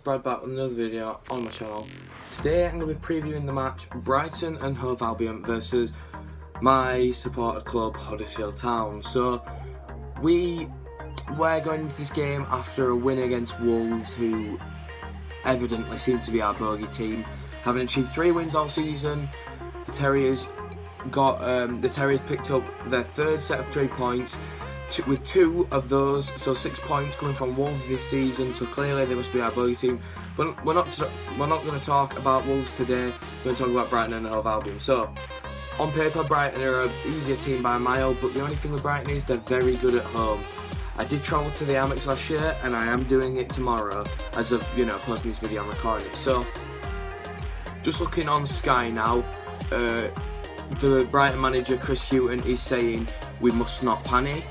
Brad back with another video on my channel. Today I'm going to be previewing the match Brighton and Hove Albion versus my supported club Huddersfield Town. So we're going into this game after a win against Wolves, who evidently seem to be our bogey team, having achieved 3 wins all season. The Terriers picked up their third set of 3 points, with 2 of those, so 6 points coming from Wolves this season. So clearly they must be our bogey team. But we're not going to talk about Wolves today. We're going to talk about Brighton and Hove Albion. So on paper, Brighton are an easier team by a mile, but the only thing with Brighton is they're very good at home. I did travel to the Amex last year, and I am doing it tomorrow. As of posting this video, I'm recording it. So just looking on Sky now, the Brighton manager Chris Hughton is saying we must not panic.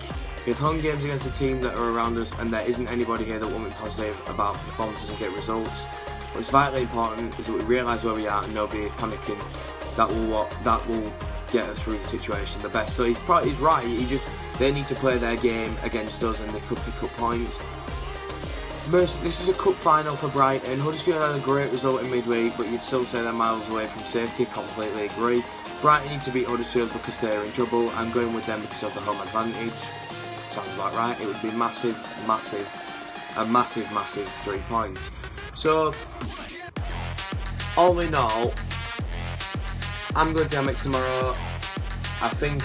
We have home games against a team that are around us, and there isn't anybody here that won't be positive about performances and get results. What's vitally important is that we realise where we are and nobody is panicking. That will get us through the situation the best. So he's right. They need to play their game against us, and they could pick up points. This is a cup final for Brighton. Huddersfield had a great result in midweek, but you'd still say they're miles away from safety. Completely agree. Brighton need to beat Huddersfield because they're in trouble. I'm going with them because of the home advantage. Sounds about right. It would be a massive 3 points. So all in all, I'm going to the Amex tomorrow. I think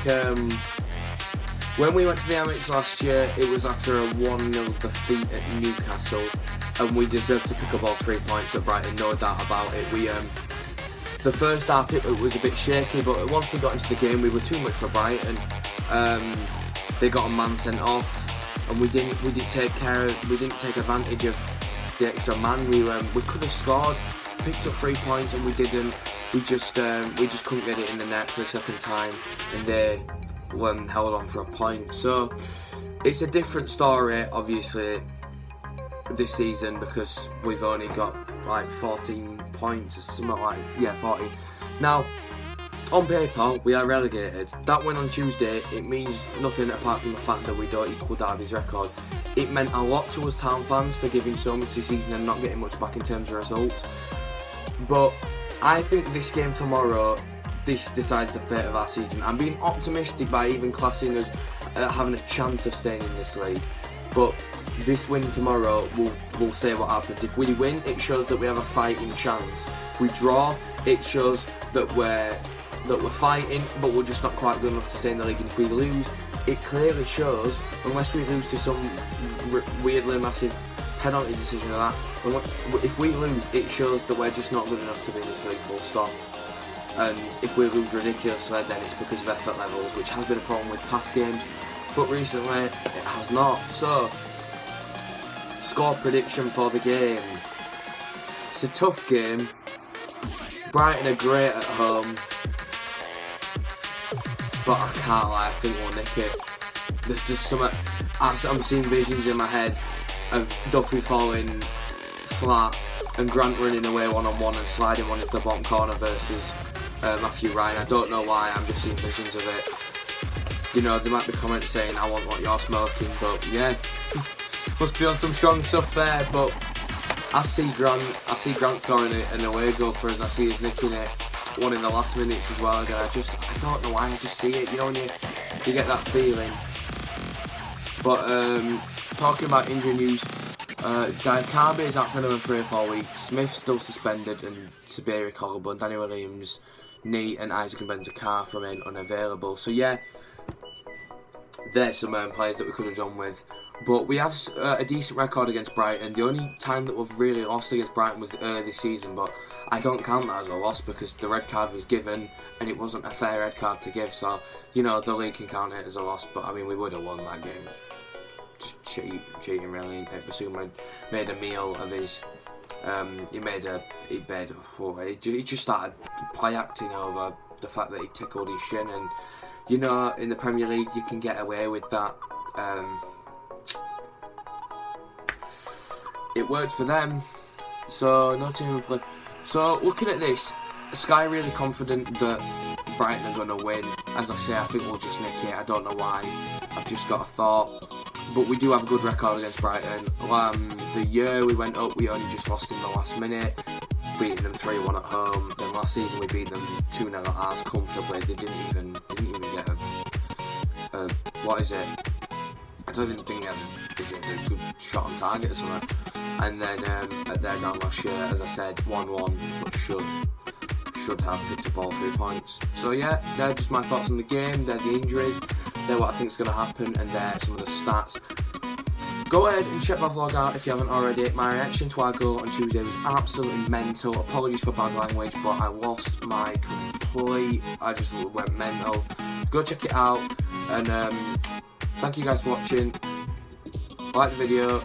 when we went to the Amex last year, it was after a 1-0 defeat at Newcastle, and we deserved to pick up all 3 points at Brighton, no doubt about it. The first half it was a bit shaky, but once we got into the game, we were too much for Brighton. They got a man sent off, and we didn't take advantage of the extra man. We could have scored, picked up 3 points, and we didn't. We just couldn't get it in the net for the second time, and they held on for a point. So it's a different story, obviously, this season, because we've only got like 14 points or something 14. Now, on paper, we are relegated. That win on Tuesday, it means nothing apart from the fact that we don't equal Derby's record. It meant a lot to us Town fans for giving so much this season and not getting much back in terms of results. But I think this game tomorrow, this decides the fate of our season. I'm being optimistic by even classing us having a chance of staying in this league. But this win tomorrow will say what happens. If we win, it shows that we have a fighting chance. If we draw, it shows that we're fighting, but we're just not quite good enough to stay in the league. And if we lose, it clearly shows, unless we lose to some weirdly massive penalty decision or that, if we lose, it shows that we're just not good enough to be in this league, full stop. And if we lose ridiculously, then it's because of effort levels, which has been a problem with past games, but recently it has not. So, score prediction for the game. It's a tough game. Brighton are great at home, but I can't lie, I think we'll nick it. There's just something, I'm seeing visions in my head of Duffy falling flat and Grant running away one-on-one and sliding one into the bottom corner versus Matthew Ryan. I don't know why, I'm just seeing visions of it. There might be comments saying I want what you're smoking, but yeah, must be on some strong stuff there. But I see Grant scoring an away goal for us, and I see us nicking it, one in the last minutes as well. Again, I don't know why, I just see it, when you get that feeling. But talking about injury news, Diakabe is out for another 3 or 4 weeks. Smith's still suspended, and severe collarbone. Danny Williams, knee, and Isaac and Benzakar remain unavailable. So yeah, there's some players that we could have done with. But we have a decent record against Brighton. The only time that we've really lost against Brighton was earlier this season, but I don't count that as a loss because the red card was given and it wasn't a fair red card to give. So, the league can count it as a loss, but I mean, we would have won that game. Just cheating really. Basuma made a meal of his. He just started play acting over the fact that he tickled his shin, and in the Premier League you can get away with that. It worked for them, so no team will play. So looking at this, Sky really confident that Brighton are going to win. As I say, I think we'll just nick it. I don't know why. I've just got a thought. but we do have a good record against Brighton. The year we went up, we only just lost in the last minute, beating them 3-1 at home. Then last season we beat them 2-0 at ours comfortably. They didn't even get a what is it? I don't even think they had a good shot on target or something. And then at their ground last year, as I said, 1-1, but should have picked up all 3 points. So yeah, they're just my thoughts on the game. They're the injuries. They're what I think is going to happen, and they're some of the stats. Go ahead and check my vlog out if you haven't already. My reaction to our goal on Tuesday was absolutely mental. Apologies for bad language, but I lost my I just went mental. Go check it out, and thank you guys for watching. Like the video,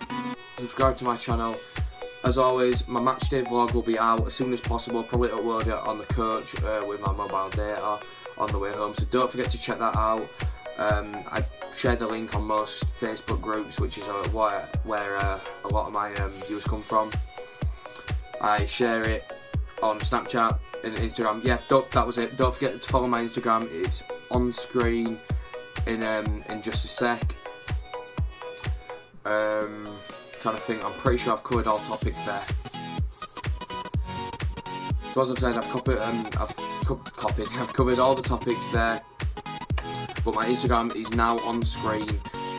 subscribe to my channel. As always, my matchday vlog will be out as soon as possible. Probably upload it on the coach with my mobile data on the way home, so don't forget to check that out. I share the link on most Facebook groups, which is where a lot of my views come from. I share it on Snapchat and Instagram. Yeah, that was it. Don't forget to follow my Instagram. It's on screen in just a sec. Trying to think. I'm pretty sure I've covered all topics there. So as I've said, I've covered all the topics there. But my Instagram is now on screen.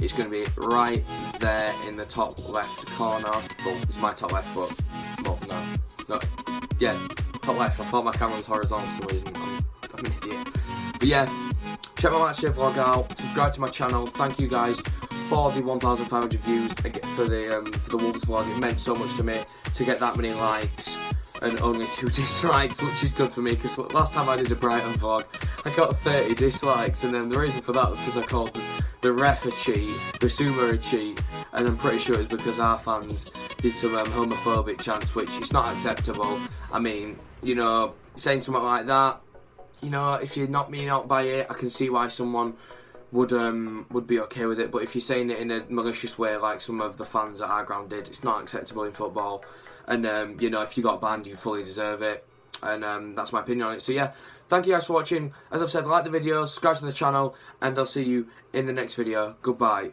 It's going to be right there in the top left corner. Well, it's my top left, but well, no, yeah, top left. I thought my camera was horizontal for some reason. I'm an idiot. But yeah, check my matchday vlog out. Subscribe to my channel. Thank you guys for the 1,500 views for the Wolves vlog. It meant so much to me to get that many likes and only 2 dislikes, which is good for me, because last time I did a Brighton vlog I got 30 dislikes, and then the reason for that was because I called the ref a cheat, the Sumo a cheat, and I'm pretty sure it's because our fans did some homophobic chants, which is not acceptable. I mean, you know, saying something like that, you know, if you're not meaning out by it, I can see why someone would be okay with it, but if you're saying it in a malicious way like some of the fans at our ground did, it's not acceptable in football. And you know, if you got banned, you fully deserve it, and that's my opinion on it. So yeah, thank you guys for watching. As I've said, like the video, subscribe to the channel, and I'll see you in the next video. Goodbye.